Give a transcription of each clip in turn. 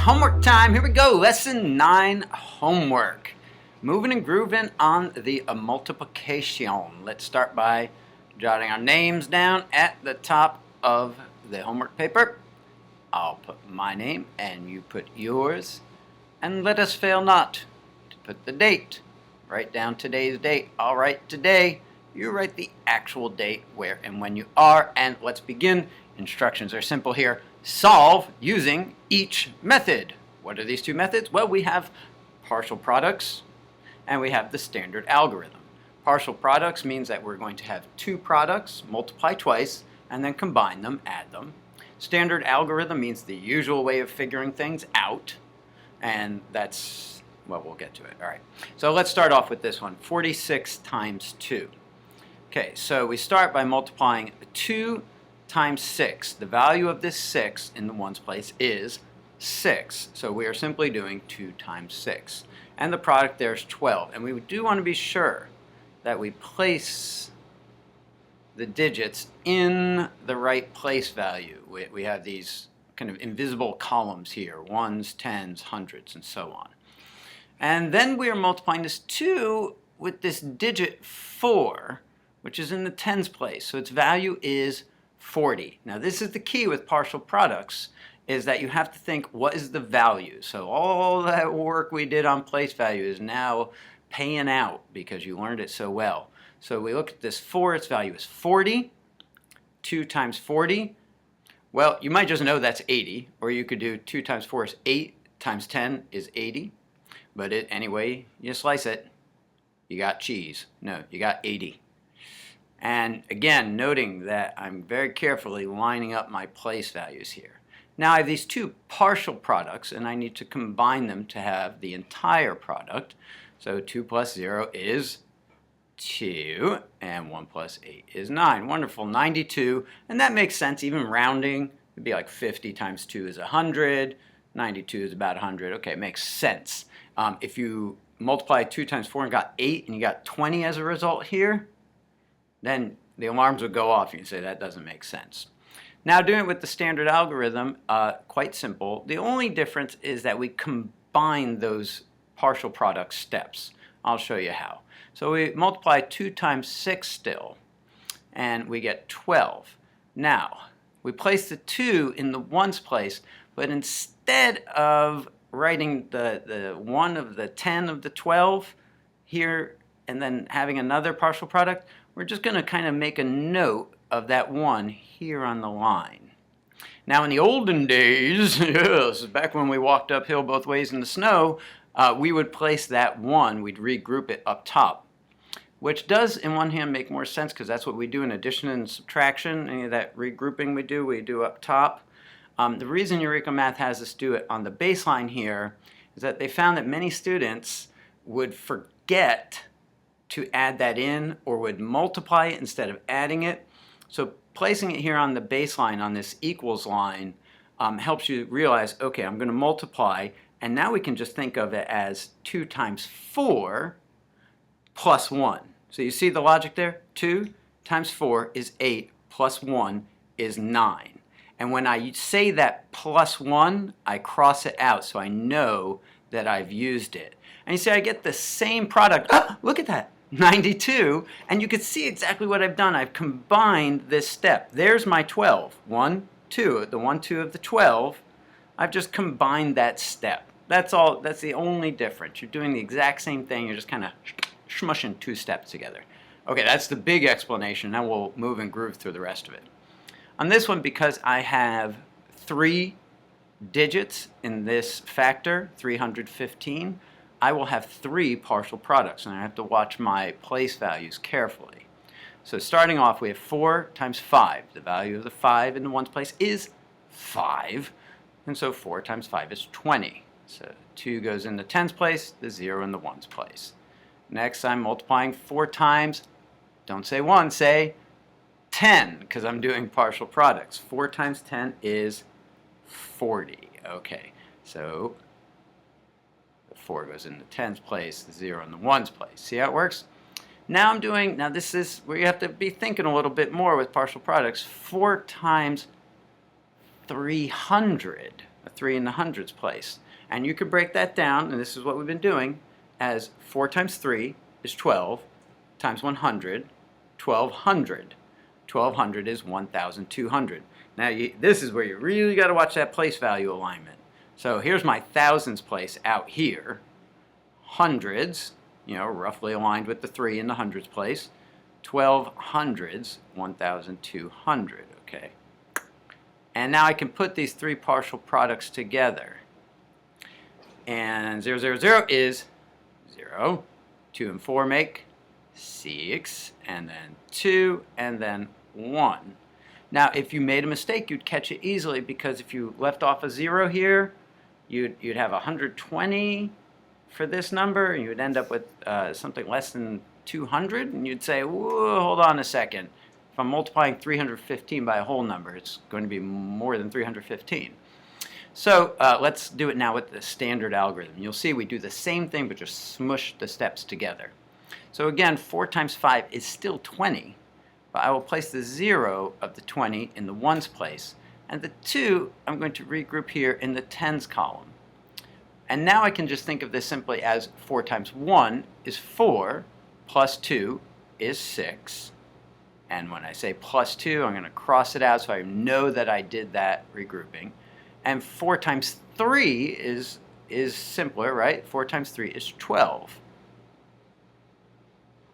homework time. Here we go. Lesson 9 homework. Moving and grooving on the multiplication. Let's start by jotting our names down at the top of the homework paper. I'll put my name and you put yours. And let us fail not to put the date. Write down today's date. I'll write today. You write the actual date, where and when you are. And let's begin. Instructions are simple here. Solve using each method. What are these two methods? Well, we have partial products and we have the standard algorithm. Partial products means that we're going to have two products, multiply twice, and then combine them, add them. Standard algorithm means the usual way of figuring things out, and that's, well, we'll get to it. All right, so let's start off with this one, 46 times 2. Okay, so we start by multiplying 2 times 6. The value of this 6 in the ones place is 6. So we are simply doing 2 times 6. And the product there is 12. And we do want to be sure that we place the digits in the right place value. We have these kind of invisible columns here, ones, tens, hundreds, and so on. And then we are multiplying this 2 with this digit 4, which is in the tens place. So its value is 40. Now this is the key with partial products, is that you have to think, what is the value? So all that work we did on place value is now paying out because you learned it so well. So we look at this 4, its value is 40. 2 times 40, well, you might just know that's 80, or you could do 2 times 4 is 8, times 10 is 80. But anyway you slice it, you got cheese. No, you got 80. And again, noting that I'm very carefully lining up my place values here. Now I have these two partial products and I need to combine them to have the entire product. So 2 plus 0 is 2 and 1 plus 8 is 9. Wonderful, 92. And that makes sense, even rounding. It'd be like 50 times 2 is 100. 92 is about 100. Okay, it makes sense. If you multiply 2 times 4 and got 8 and you got 20 as a result here, then the alarms would go off. You can say that doesn't make sense. Now doing it with the standard algorithm, quite simple. The only difference is that we combine those partial product steps. I'll show you how. So we multiply 2 times 6 still, and we get 12. Now, we place the 2 in the ones place, but instead of writing the 1 of the 10 of the 12 here and then having another partial product, we're just going to kind of make a note of that 1 here on the line. Now in the olden days, yes, back when we walked uphill both ways in the snow, we would place that 1, we'd regroup it up top, which does in one hand make more sense because that's what we do in addition and subtraction. Any of that regrouping we do up top. The reason Eureka Math has us do it on the baseline here is that they found that many students would forget to add that in or would multiply it instead of adding it. So placing it here on the baseline on this equals line helps you realize, okay, I'm going to multiply, and now we can just think of it as 2 times 4 plus 1. So you see the logic there? 2 times 4 is 8 plus 1 is 9. And when I say that plus 1, I cross it out so I know that I've used it. And you see I get the same product. Ah, look at that. 92, and you can see exactly what I've done. I've combined this step. There's my 12. 1, 2. The 1, 2 of the 12. I've just combined that step. That's all. That's the only difference. You're doing the exact same thing. You're just kind of smushing 2 steps together. Okay, that's the big explanation. Now we'll move and groove through the rest of it. On this one, because I have 3 digits in this factor, 315, I will have 3 partial products, and I have to watch my place values carefully. So starting off, we have 4 times 5. The value of the 5 in the ones place is 5, and so 4 times 5 is 20. So 2 goes in the tens place, the 0 in the ones place. Next, I'm multiplying 4 times, don't say 1, say 10, because I'm doing partial products. 4 times 10 is 40. Okay, so 4 goes in the tens place, the 0 in the ones place. See how it works? Now this is where you have to be thinking a little bit more with partial products. 4 times 300. a 3 in the hundreds place. And you could break that down, and this is what we've been doing, as 4 times 3 is 12, times 100, 1200. 1200 is 1,200. Now this is where you really got to watch that place value alignment. So here's my thousands place out here. Hundreds, roughly aligned with the 3 in the hundreds place. 1200s, 1,200, okay. And now I can put these three partial products together. And 0, 0, 0 is 0. 2 and 4 make 6, and then 2, and then 1. Now, if you made a mistake, you'd catch it easily, because if you left off a 0 here, you'd have 120 for this number, and you would end up with something less than 200, and you'd say, whoa, hold on a second. If I'm multiplying 315 by a whole number, it's going to be more than 315. So let's do it now with the standard algorithm. You'll see we do the same thing, but just smush the steps together. So again, 4 times 5 is still 20, but I will place the 0 of the 20 in the ones place, and the 2 I'm going to regroup here in the tens column. And now I can just think of this simply as 4 times 1 is 4, plus 2 is 6. And when I say plus 2, I'm going to cross it out so I know that I did that regrouping. And 4 times 3 is simpler, right? 4 times 3 is 12.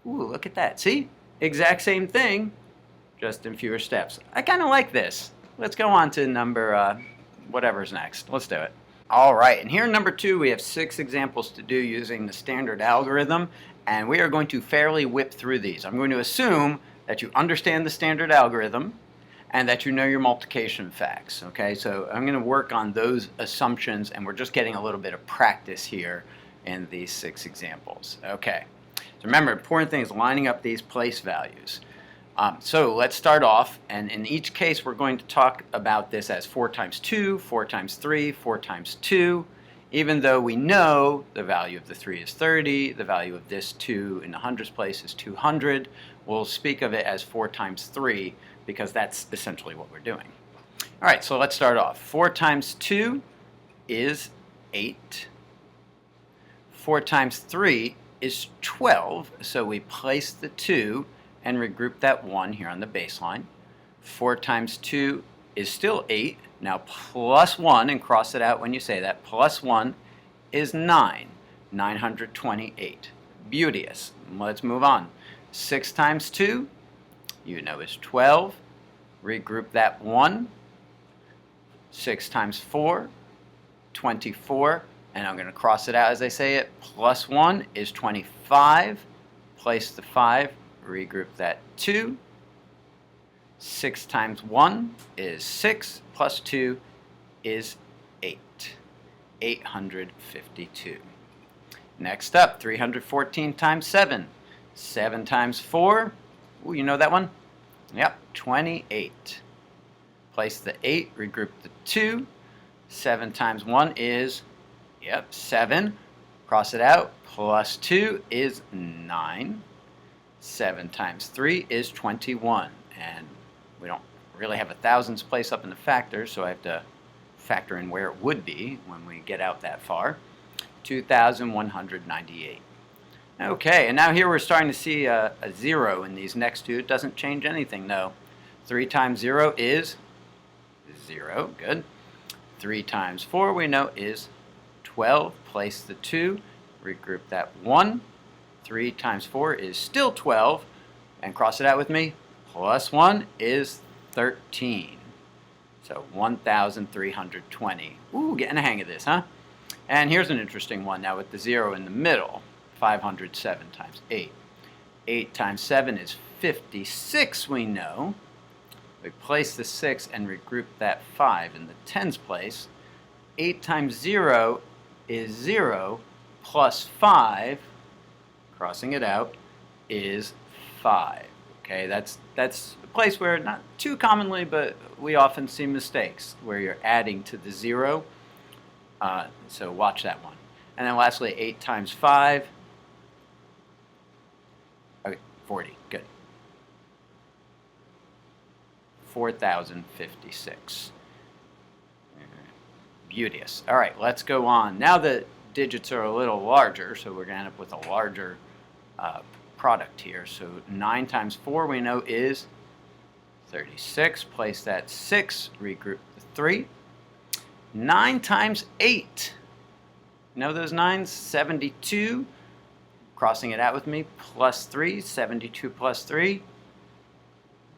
Ooh, look at that. See? Exact same thing, just in fewer steps. I kind of like this. Let's go on to number, whatever's next. Let's do it. All right, and here in number 2, we have 6 examples to do using the standard algorithm, and we are going to fairly whip through these. I'm going to assume that you understand the standard algorithm and that you know your multiplication facts, okay? So I'm going to work on those assumptions, and we're just getting a little bit of practice here in these 6 examples. Okay, so remember, important thing is lining up these place values. So let's start off, and in each case we're going to talk about this as 4 times 2, 4 times 3, 4 times 2. Even though we know the value of the 3 is 30, the value of this 2 in the hundreds place is 200, we'll speak of it as 4 times 3 because that's essentially what we're doing. All right, so let's start off. 4 times 2 is 8. 4 times 3 is 12, so we place the 2 and regroup that 1 here on the baseline. 4 times 2 is still 8. Now plus 1, and cross it out when you say that, plus 1 is 9. 928. Beauteous. Let's move on. 6 times 2, is 12. Regroup that 1. 6 times 4, 24. And I'm going to cross it out as I say it. Plus 1 is 25. Place the 5. Regroup that 2. 6 times 1 is 6, plus 2 is 8. 852. Next up, 314 times 7. 7 times 4, ooh, you know that one? Yep, 28. Place the 8, regroup the 2. 7 times 1 is, 7. Cross it out, plus 2 is 9. 7 times 3 is 21, and we don't really have a thousands place up in the factors, so I have to factor in where it would be when we get out that far. 2,198. Okay, and now here we're starting to see a 0 in these next two. It doesn't change anything though. 3 times 0 is 0, good. 3 times 4 we know is 12. Place the 2, regroup that 1. 3 times 4 is still 12, and cross it out with me. Plus 1 is 13. So 1,320. Ooh, getting a hang of this, huh? And here's an interesting one now with the 0 in the middle. 507 times 8. 8 times 7 is 56, we know. We place the 6 and regroup that 5 in the tens place. 8 times 0 is 0, plus 5, crossing it out, is 5. Okay, that's a place where not too commonly, but we often see mistakes where you're adding to the 0. So watch that one. And then lastly, 8 times 5. Okay, 40. Good. 4,056. Beauteous. All right, let's go on. Now the digits are a little larger, so we're going to end up with a larger product here. So 9 times 4 we know is 36. Place that 6, regroup the 3. 9 times 8. Know those 9s? 72. Crossing it out with me, plus 3. 72 plus 3.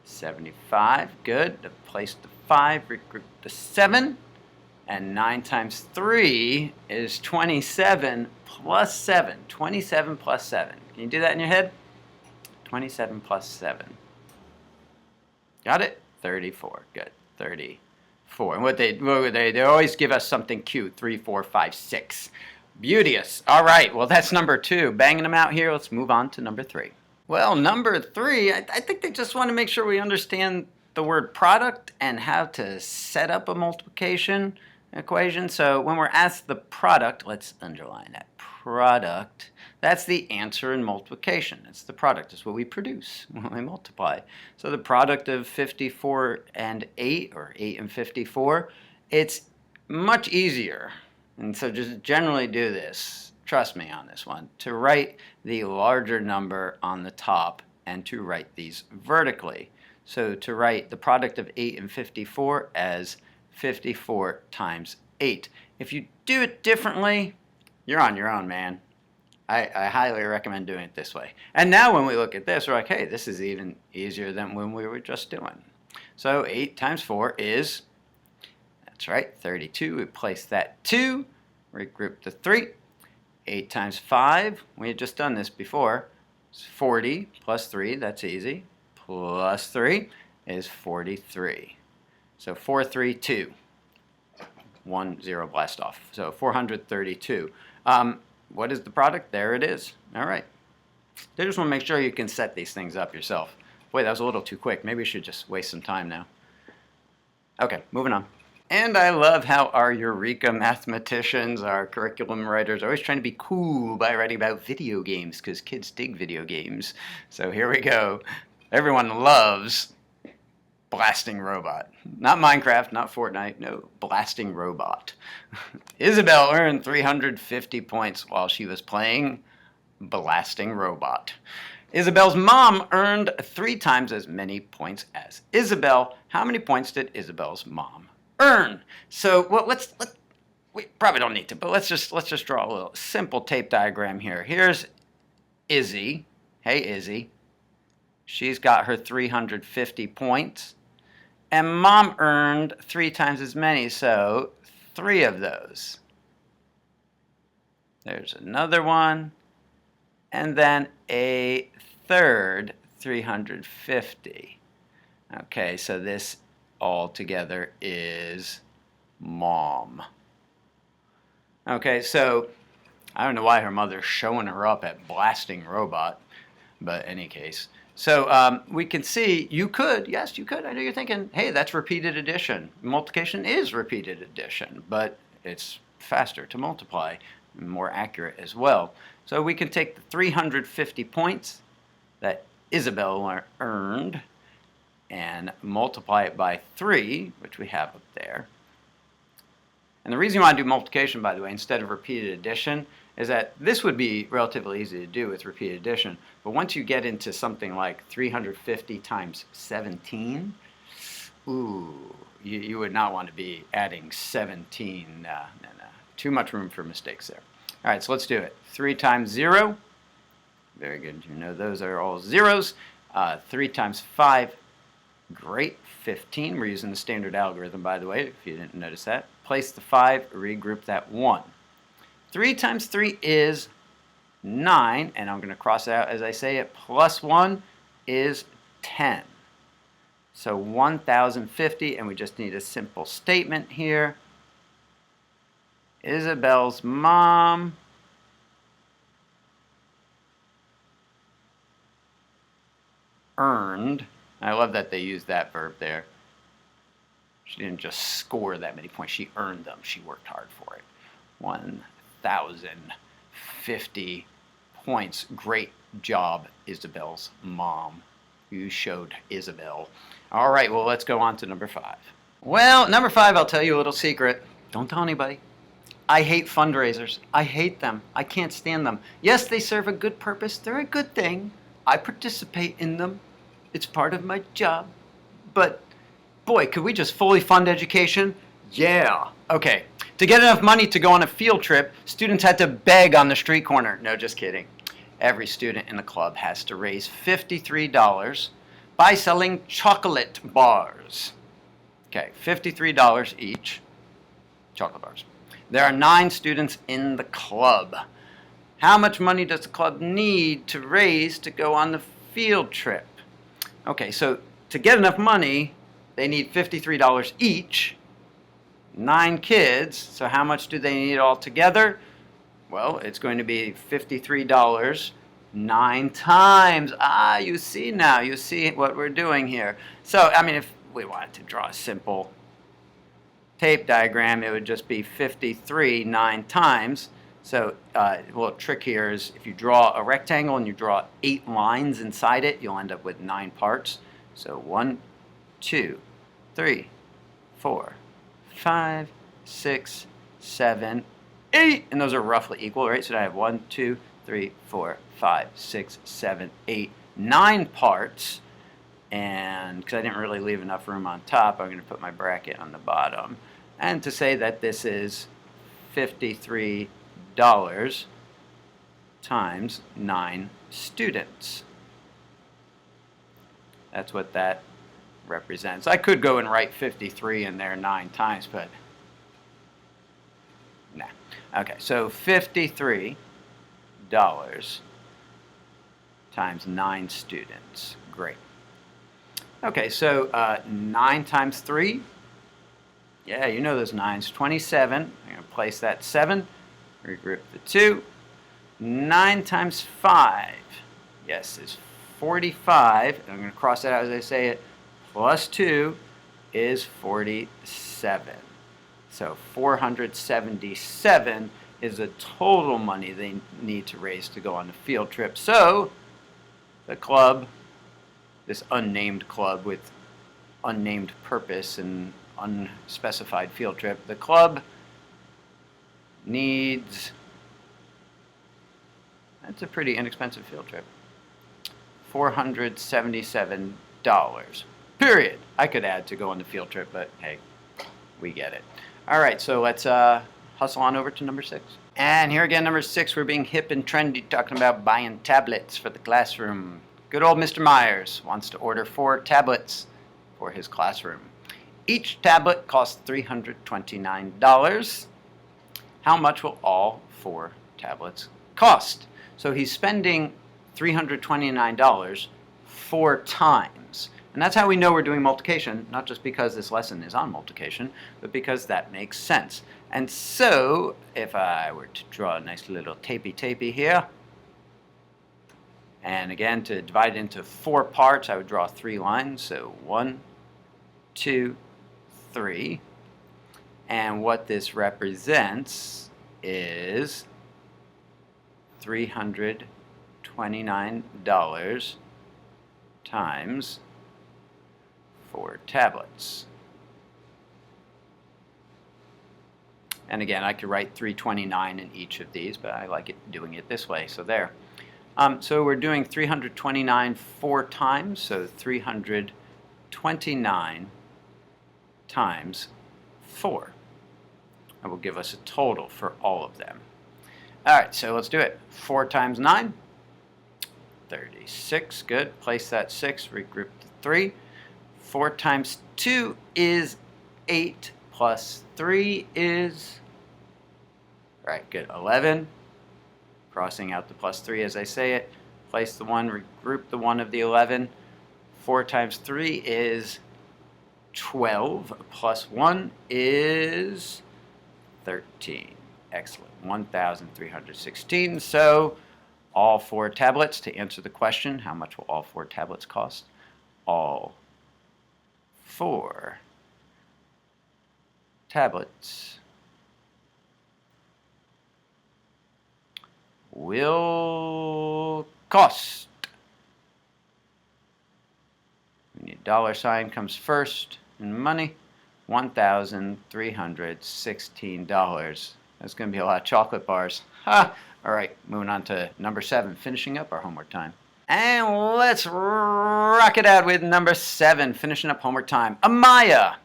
75. Good. Place the 5, regroup the 7. And 9 times 3 is 27 plus 7. 27 plus 7. Can you do that in your head? 27 plus 7. Got it? 34. Good. 34. And what they always give us something cute. 3, 4, 5, 6. Beauteous. All right. Well, that's number 2. Banging them out here. Let's move on to number 3. Well, number 3, I think they just want to make sure we understand the word product and how to set up a multiplication equation. So when we're asked the product, let's underline that. Product, that's the answer in multiplication. It's the product. It's what we produce when we multiply. So the product of 54 and 8, or 8 and 54, it's much easier. And so just generally do this. Trust me on this one. To write the larger number on the top and to write these vertically. So to write the product of 8 and 54 as 54 times 8. If you do it differently, you're on your own, man. I highly recommend doing it this way. And now when we look at this, we're like, hey, this is even easier than when we were just doing. So 8 times 4 is, that's right, 32. We place that 2, regroup the 3. 8 times 5, we had just done this before, it's 40 plus 3, that's easy. Plus 3 is 43. So 432. 1, 0, blast off. So 432. What is the product? There it is. All right. They just want to make sure you can set these things up yourself. Boy, that was a little too quick. Maybe we should just waste some time now. Okay, moving on. And I love how our Eureka mathematicians, our curriculum writers, are always trying to be cool by writing about video games, because kids dig video games. So here we go. Everyone loves blasting robot. Not Minecraft, not Fortnite, no, blasting robot. Isabel earned 350 points while she was playing blasting robot. Isabel's mom earned 3 times as many points as Isabel. How many points did Isabel's mom earn? So we probably don't need to, but let's just draw a little simple tape diagram here. Here's Izzy. Hey, Izzy. She's got her 350 points. And mom earned 3 times as many, so 3 of those. There's another one. And then a third 350. Okay, so this all together is mom. Okay, so I don't know why her mother's showing her up at blasting robot, but in any case. So we can see, you could, yes, you could. I know you're thinking, hey, that's repeated addition. Multiplication is repeated addition, but it's faster to multiply, more accurate as well. So we can take the 350 points that Isabel earned and multiply it by 3, which we have up there. And the reason you want to do multiplication, by the way, instead of repeated addition, is that this would be relatively easy to do with repeated addition. But once you get into something like 350 times 17, ooh, you would not want to be adding 17. No. Too much room for mistakes there. All right, so let's do it. 3 times 0. Very good. You know those are all zeros. 3 times 5. Great. 15. We're using the standard algorithm, by the way, if you didn't notice that. Place the 5, regroup that 1. 3 times 3 is 9, and I'm going to cross out as I say it. Plus 1 is 10. So 1,050, and we just need a simple statement here. Isabel's mom earned, I love that they used that verb there. She didn't just score that many points, she earned them. She worked hard for it. 1,050 points. Great job, Isabel's mom. You showed Isabel. All right, well, let's go on to number 5. Well, number 5, I'll tell you a little secret. Don't tell anybody. I hate fundraisers. I hate them. I can't stand them. Yes, they serve a good purpose. They're a good thing. I participate in them. It's part of my job. But boy, could we just fully fund education? Yeah. Okay. To get enough money to go on a field trip, students had to beg on the street corner. No, just kidding. Every student in the club has to raise $53 by selling chocolate bars. Okay, $53 each. Chocolate bars. There are 9 students in the club. How much money does the club need to raise to go on the field trip? Okay, so to get enough money, they need $53 each. 9 kids, so how much do they need altogether? Well, it's going to be $53 9 times. You see now, you see what we're doing here. So, I mean, if we wanted to draw a simple tape diagram, it would just be 53 9 times. So a little trick here is if you draw a rectangle and you draw 8 lines inside it, you'll end up with 9 parts. So 1, 2, 3, 4, 5, 6, 7, 8, and those are roughly equal, right? So I have 1, 2, 3, 4, 5, 6, 7, 8, 9 parts. And because I didn't really leave enough room on top, I'm going to put my bracket on the bottom. And to say that this is $53 times 9 students. That's what that represents. I could go and write 53 in there 9 times, but nah. Okay, so $53 times 9 students. Great. Okay, so 9 times 3, yeah, you know those 9s, 27. I'm going to place that 7, regroup the 2. 9 times 5, yes, is 45. And I'm going to cross that out as I say it. Plus 2 is 47. So 477 is the total money they need to raise to go on the field trip. So the club, this unnamed club with unnamed purpose and unspecified field trip, the club needs, that's a pretty inexpensive field trip, $477. Period. I could add to go on the field trip, but hey, we get it. All right, so let's hustle on over to number 6. And here again, number 6, we're being hip and trendy, talking about buying tablets for the classroom. Good old Mr. Myers wants to order 4 tablets for his classroom. Each tablet costs $329. How much will all 4 tablets cost? So he's spending $329 4 times. And that's how we know we're doing multiplication, not just because this lesson is on multiplication, but because that makes sense. And so, if I were to draw a nice little tapey here, and again, to divide it into 4 parts, I would draw 3 lines. So 1, 2, 3. And what this represents is $329 times 4 tablets. And again, I could write 329 in each of these, but I like it doing it this way, so there. So we're doing 329 4 times, so 329 times 4. That will give us a total for all of them. All right, so let's do it. 4 times 9, 36. Good. Place that 6, regroup the 3. 4 times 2 is 8, plus 3 is, right, good, 11. Crossing out the plus 3 as I say it. Place the 1, regroup the 1 of the 11. 4 times 3 is 12, plus 1 is 13. Excellent. 1,316. So all 4 tablets, to answer the question, how much will all 4 tablets cost? All 4 tablets will cost. $$ comes first in money. $1,316. That's going to be a lot of chocolate bars. Ha! All right, moving on to number 7, finishing up our homework time. And let's rock it out with number 7, finishing up homework time. Amaya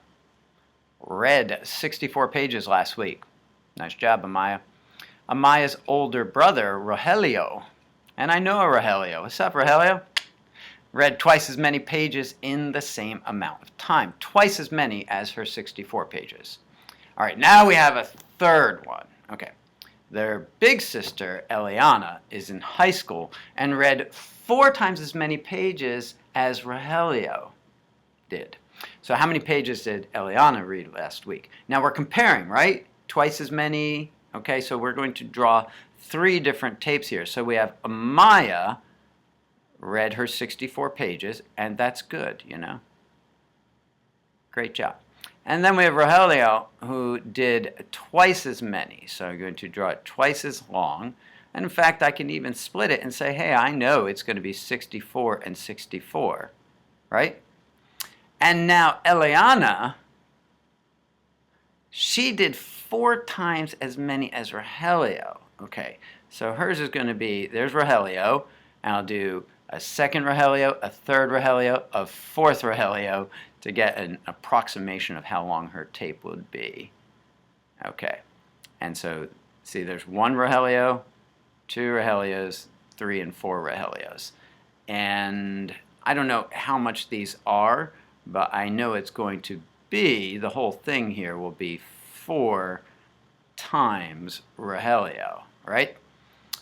read 64 pages last week. Nice job, Amaya. Amaya's older brother, Rogelio, and I know Rogelio. What's up, Rogelio? Read twice as many pages in the same amount of time. Twice as many as her 64 pages. All right, now we have a third one. Okay. Their big sister, Eliana, is in high school and read 4 times as many pages as Rogelio did. So how many pages did Eliana read last week? Now we're comparing, right? Twice as many. Okay, so we're going to draw 3 different tapes here. So we have Amaya read her 64 pages, and that's good, you know. Great job. And then we have Rogelio, who did twice as many. So I'm going to draw it twice as long. And in fact, I can even split it and say, hey, I know it's going to be 64 and 64, right? And now Eliana, she did 4 times as many as Rogelio. Okay, so hers is going to be, there's Rogelio, and I'll do a second Rogelio, a third Rogelio, a fourth Rogelio to get an approximation of how long her tape would be. Okay, and so see there's 1 Rogelio, 2 Rogelios, 3 and 4 Rogelios. And I don't know how much these are, but I know it's going to be, the whole thing here will be 4 times Rogelio, right?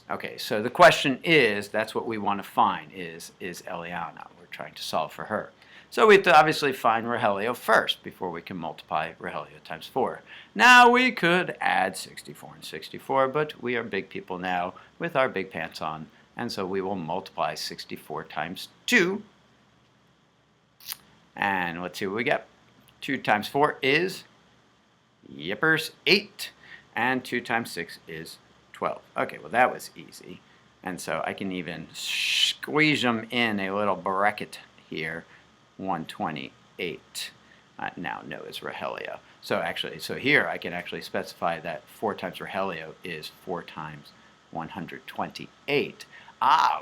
Okay, so the question is, that's what we want to find, is Eliana. We're trying to solve for her. So we have to obviously find Rogelio first before we can multiply Rogelio times 4. Now we could add 64 and 64, but we are big people now with our big pants on, and so we will multiply 64 times 2. And let's see what we get. 2 times 4 is, yippers, 8, and 2 times 6 is 12. Okay, well that was easy. And so I can even squeeze them in a little bracket here. 128 now know is Rogelio. So here I can actually specify that 4 times Rogelio is 4 times 128.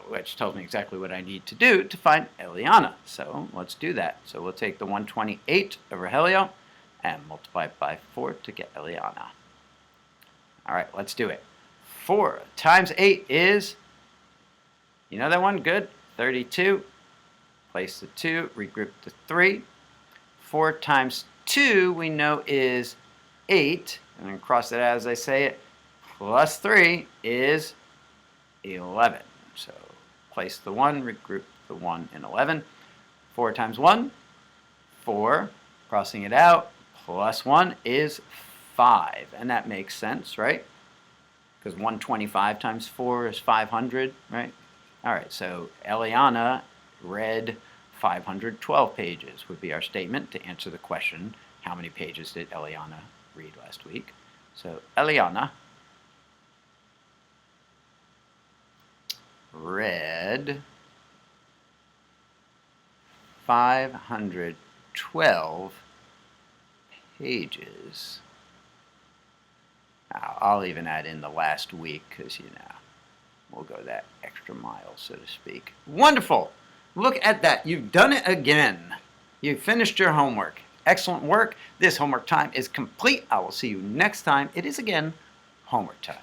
Which tells me exactly what I need to do to find Eliana. So let's do that. So we'll take the 128 of Rogelio and multiply it by 4 to get Eliana. All right, let's do it. 4 times 8 is, you know that one? Good. 32. Place the 2, regroup the 3. 4 times 2 we know is 8. And then cross it out as I say it. Plus 3 is 11. So place the 1, regroup the 1 and 11. 4 times 1, 4. Crossing it out. Plus 1 is 5. And that makes sense, right? Because 125 times 4 is 500, right? All right, so Eliana read 512 pages would be our statement to answer the question, how many pages did Eliana read last week? So Eliana read 512 pages. I'll even add in the last week because, you know, we'll go that extra mile, so to speak. Wonderful! Look at that. You've done it again. You've finished your homework. Excellent work. This homework time is complete. I will see you next time. It is again homework time.